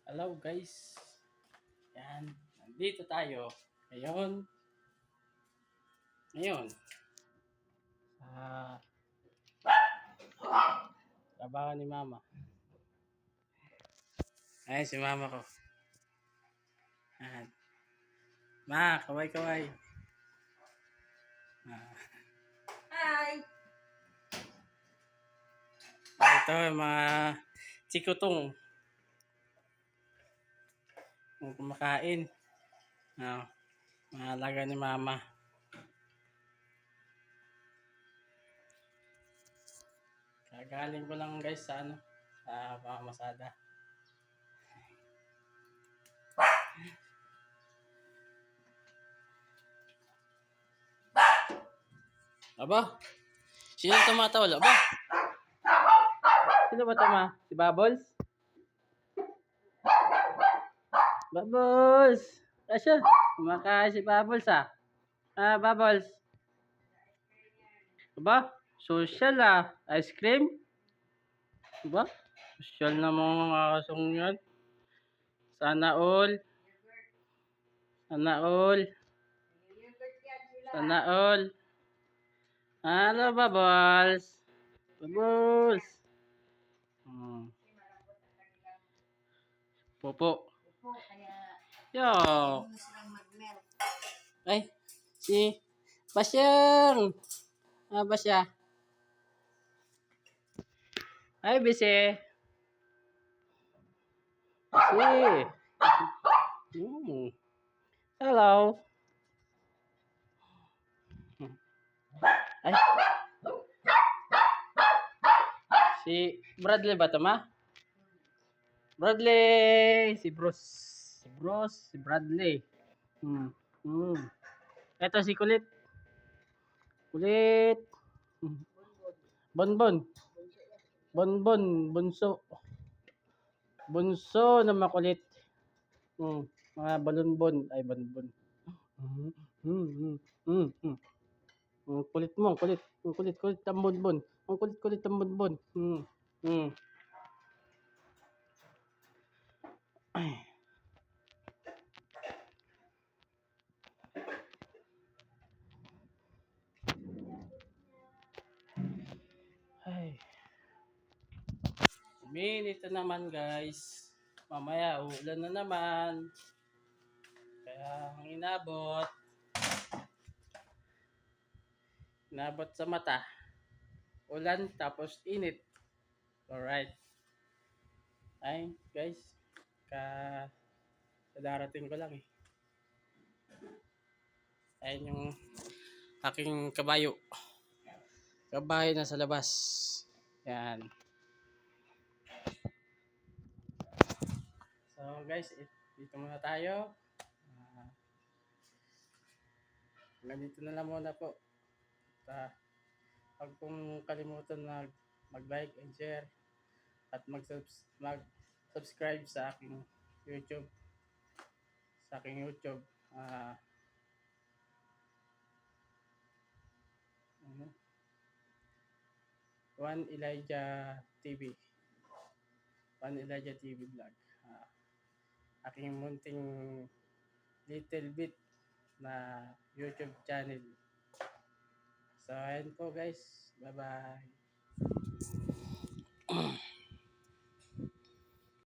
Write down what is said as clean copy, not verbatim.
Hello guys. Yan. Nandito tayo. Ngayon. Ngayon. Sa trabaho ni mama. Ay, si mama ko. Yan. Ma, kaway-kaway. Hi! Ito yung mga chikutong. Kung kumakain. Mga alaga ni mama. Kagaling ko lang guys sa sa pamamasada. Aba, sino tumatawal? Aba, sino ba tama? Si Bubbles? Bubbles! Asya, kumakain si Bubbles ah. Bubbles. Aba, social ah. Ice cream? Aba, social na mga kasong yan. Sana all. Sana all. Sana all. Hello, Bubbles. Bubbles. Popo. Yo. Ay, si Basyang. Basya. Ay, Bise. Bise. Hello. Ay, si Bradley ba ito, ma? Bradley! Si Bruce. Si Bruce, si Bradley. Hmm. Hmm. Ito si Kulit. Kulit. Bonbon. Bonbon. Bunso. Bunso na makulit. Mga balonbon. Ay, bonbon. Hmm. Hmm. Hmm. Hmm. Hmm. Ang kulit mo, ang kulit. Ang kulit-kulit ang bonbon. Ang kulit-kulit ang bonbon. Hmm. Hmm. Ay. Ay. Minito naman guys. Mamaya uulan na naman. Kaya ang inabot. Inabot sa mata. Ulan tapos init. Alright. Ay guys. Darating ko lang eh. Ayun yung aking kabayo. Kabayo na sa labas. Yan. So guys, dito muna tayo. Ganito na lang muna po. Huwag pong kalimutan na mag-like and share at mag-subscribe sa aking YouTube. Sa aking YouTube. Juan Elijah TV. Juan Elijah TV vlog. Aking munting little bit na YouTube channel. So, ayan po guys. Bye-bye.